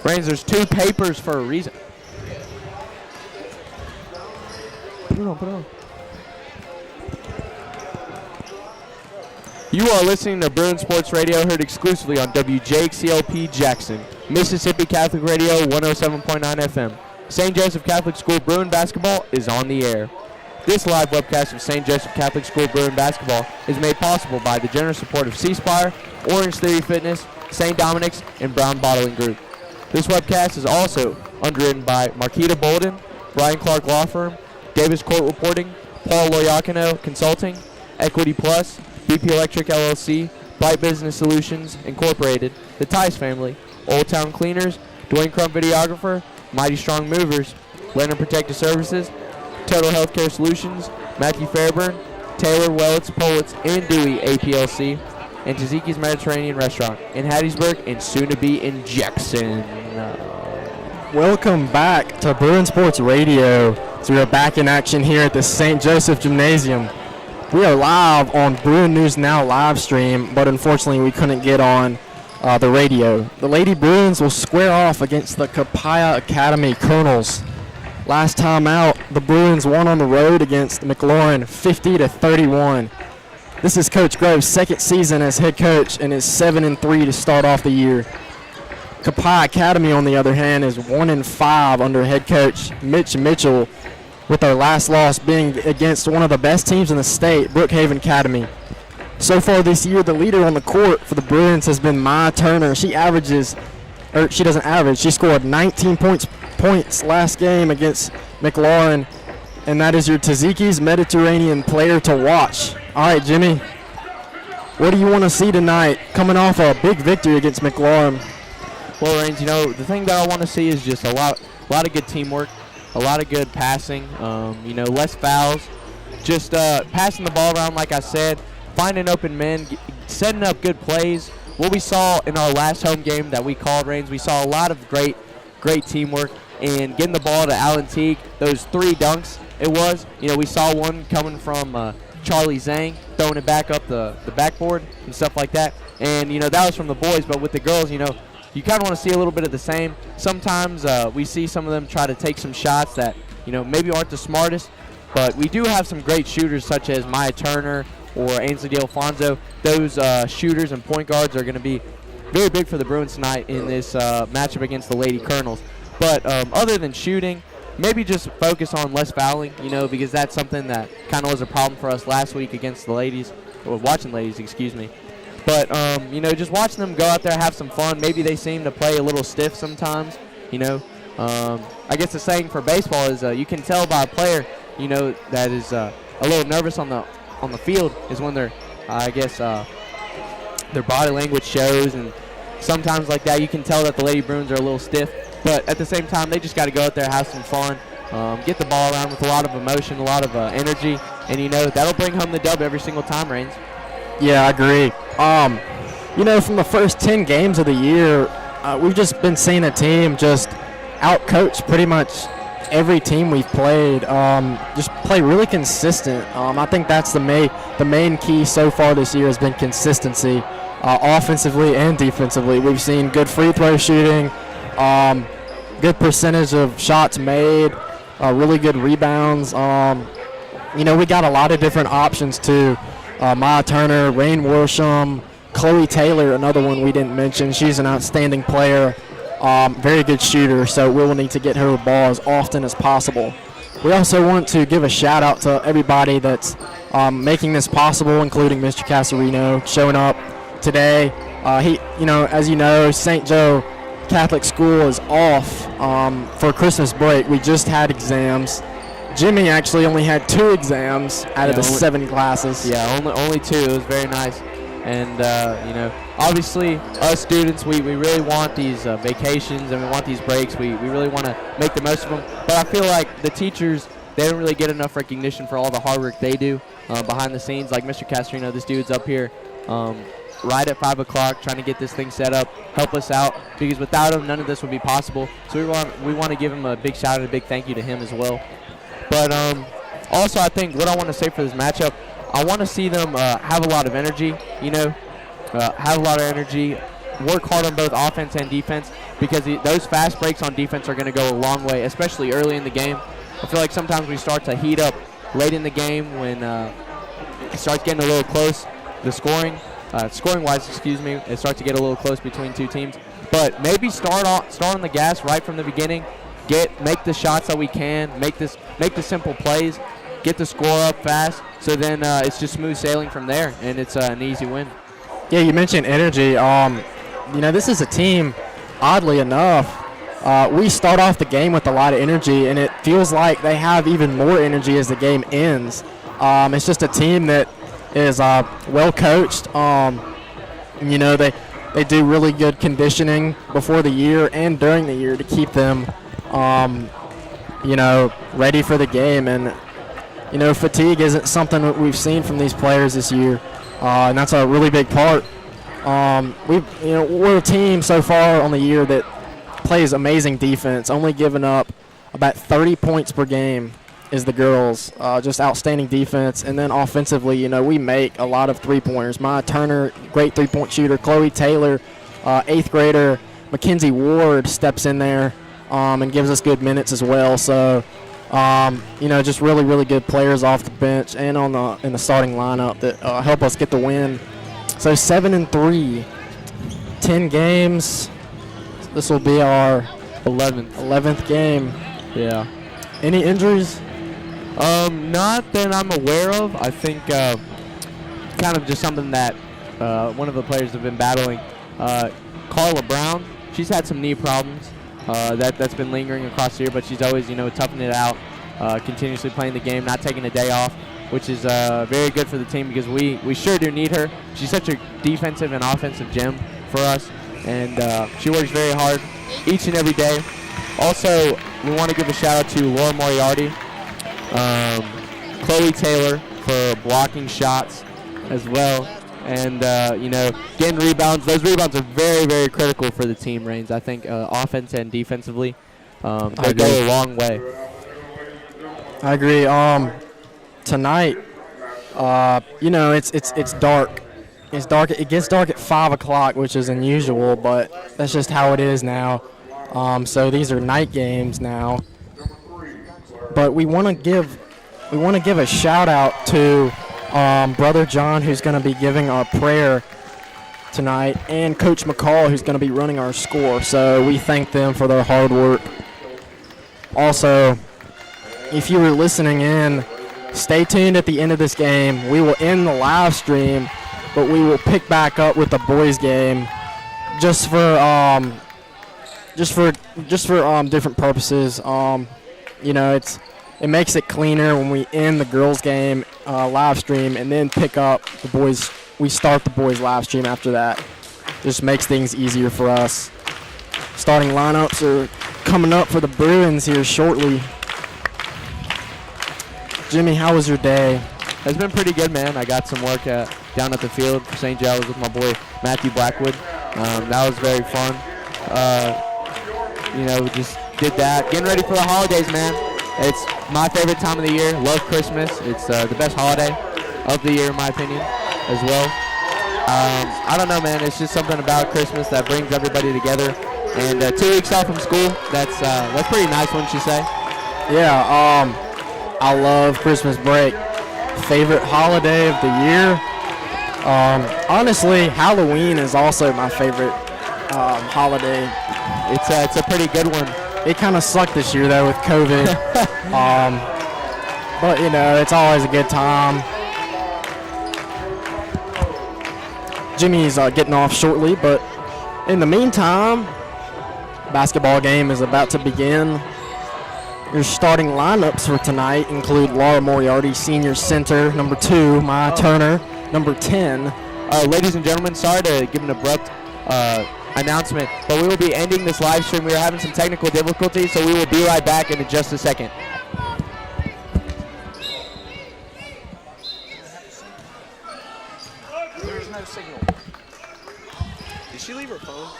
Rains, there's two papers for a reason. Put it on. You are listening to Bruin Sports Radio, heard exclusively on WJXCLP Jackson, Mississippi Catholic Radio 107.9 FM. St. Joseph Catholic School Bruin basketball is on the air. This live webcast of St. Joseph Catholic School Bruin basketball is made possible by the generous support of C-Spire, Orange Theory Fitness, St. Dominic's, and Brown Bottling Group. This webcast is also underwritten by Marquita Bolden, Brian Clark Law Firm, Davis Court Reporting, Paul Loyacino Consulting, Equity Plus, BP Electric LLC, Bright Business Solutions Incorporated, the Tice Family, Old Town Cleaners, Dwayne Crump Videographer, Mighty Strong Movers, Leonard Protective Services, Total Healthcare Solutions, Matthew Fairburn, Taylor Wellitz Politz and Dewey APLC, and Taziki's Mediterranean Restaurant in Hattiesburg and soon to be in Jackson. Welcome back to Bruin Sports Radio. So we are back in action here at the St. Joseph Gymnasium. We are live on Bruin News Now live stream, but unfortunately we couldn't get on the radio. The Lady Bruins will square off against the Copiah Academy Colonels. Last time out, the Bruins won on the road against McLaurin 50-31. This is Coach Grove's second season as head coach and is 7-3 to start off the year. Copiah Academy, on the other hand, is 1-5 under head coach Mitch Mitchell, with our last loss being against one of the best teams in the state, Brookhaven Academy. So far this year, the leader on the court for the Bruins has been Maya Turner. She scored 19 points last game against McLaurin, and that is your Taziki's Mediterranean player to watch. All right, Jimmy, what do you want to see tonight coming off a big victory against McLaurin? Well, Rains, the thing that I want to see is just a lot of good teamwork, a lot of good passing, less fouls, just passing the ball around, like I said, finding open men, setting up good plays. What we saw in our last home game that we called, Rains, we saw a lot of great teamwork and getting the ball to Alan Teague. Those three dunks, we saw one coming from Charlie Zhang, throwing it back up the backboard and stuff like that. And, that was from the boys, but with the girls, you kind of want to see a little bit of the same. Sometimes we see some of them try to take some shots that, maybe aren't the smartest, but we do have some great shooters such as Maya Turner or Ainsley D'Alfonso. Those shooters and point guards are going to be very big for the Bruins tonight in this matchup against the Lady Colonels. But other than shooting, maybe just focus on less fouling, because that's something that kind of was a problem for us last week against the ladies, or watching ladies, excuse me. But, just watching them go out there, have some fun. Maybe they seem to play a little stiff sometimes, I guess the saying for baseball is you can tell by a player, that is a little nervous on the field is when their body language shows. And sometimes like that, you can tell that the Lady Bruins are a little stiff. But at the same time, they just got to go out there, have some fun, get the ball around with a lot of emotion, a lot of energy. And, that'll bring home the dub every single time, Rains. Yeah, I agree. From the first 10 games of the year, we've just been seeing a team just out-coach pretty much every team we've played. Just play really consistent. I think that's the main key so far this year has been consistency, offensively and defensively. We've seen good free throw shooting, good percentage of shots made, really good rebounds. We got a lot of different options too. Maya Turner, Rain Worsham, Chloe Taylor, another one we didn't mention. She's an outstanding player, very good shooter, so we will need to get her the ball as often as possible. We also want to give a shout out to everybody that's making this possible, including Mr. Casarino showing up today. As you know, St. Joe Catholic School is off for Christmas break. We just had exams. Jimmy actually only had 2 exams out of the 7 classes. Yeah, only 2. It was very nice. And, obviously, us students, we really want these vacations and we want these breaks. We really want to make the most of them. But I feel like the teachers, they don't really get enough recognition for all the hard work they do behind the scenes. Like Mr. Castrino, this dude's up here right at 5 o'clock trying to get this thing set up, help us out. Because without him, none of this would be possible. So we want to give him a big shout out and a big thank you to him as well. But also, I think what I want to say for this matchup, I want to see them have a lot of energy, have a lot of energy, work hard on both offense and defense. because those fast breaks on defense are going to go a long way, especially early in the game. I feel like sometimes we start to heat up late in the game when it starts getting a little close. The scoring-wise, it starts to get a little close between two teams. But maybe start on the gas right from the beginning. Make the shots that we can. Make the simple plays. Get the score up fast. So then it's just smooth sailing from there, and it's an easy win. Yeah, you mentioned energy. This is a team, oddly enough, we start off the game with a lot of energy, and it feels like they have even more energy as the game ends. It's just a team that is well coached. They do really good conditioning before the year and during the year to keep them, ready for the game. And fatigue isn't something that we've seen from these players this year, and that's a really big part. We're a team so far on the year that plays amazing defense, only giving up about 30 points per game is the girls. Just outstanding defense. And then offensively, we make a lot of three-pointers. Maya Turner, great three-point shooter. Chloe Taylor, 8th grader. Mackenzie Ward steps in there and gives us good minutes as well. So, just really, really good players off the bench and in the starting lineup that help us get the win. So 7-3, 10 games. This will be our 11th game. Yeah. Any injuries? Not that I'm aware of. I think kind of just something that one of the players have been battling. Carla Brown, she's had some knee problems that's been lingering across the year, but she's always, toughing it out, continuously playing the game, not taking a day off, which is very good for the team because we sure do need her. She's such a defensive and offensive gem for us, and she works very hard each and every day. Also, we want to give a shout-out to Laura Moriarty, Chloe Taylor for blocking shots as well, and, getting rebounds. Those rebounds are very, very critical for the team, Rains. I think offense and defensively, they go a long way. I agree. Tonight, it's dark. It's dark. It gets dark at 5 o'clock, which is unusual, but that's just how it is now. So these are night games now. But we want to give a shout out to Brother John, who's going to be giving our prayer tonight, and Coach McCall, who's going to be running our score. So we thank them for their hard work. Also, if you were listening in, stay tuned at the end of this game. We will end the live stream, but we will pick back up with the boys game just for different purposes. It makes it cleaner when we end the girls game live stream and then pick up the boys. We start the boys live stream after that. Just makes things easier for us. Starting lineups are coming up for the Bruins here shortly. Jimmy, how was your day? It's been pretty good, man. I got some work down at the field for St. Giles with my boy Matthew Blackwood. That was very fun. Just did that. Getting ready for the holidays, man. It's my favorite time of the year. Love Christmas. It's the best holiday of the year, in my opinion, as well. I don't know, man. It's just something about Christmas that brings everybody together. And 2 weeks off from school, that's pretty nice, wouldn't you say? Yeah, I love Christmas break. Favorite holiday of the year? Honestly, Halloween is also my favorite holiday. It's a pretty good one. It kind of sucked this year, though, with COVID. But, it's always a good time. Jimmy's getting off shortly, but in the meantime, basketball game is about to begin. Your starting lineups for tonight include Laura Moriarty, senior center, number 2, Maya Turner, number 10. Ladies and gentlemen, sorry to give an abrupt announcement, but we will be ending this live stream. We are having some technical difficulties, so we will be right back in just a second. There's no signal. Did she leave her phone?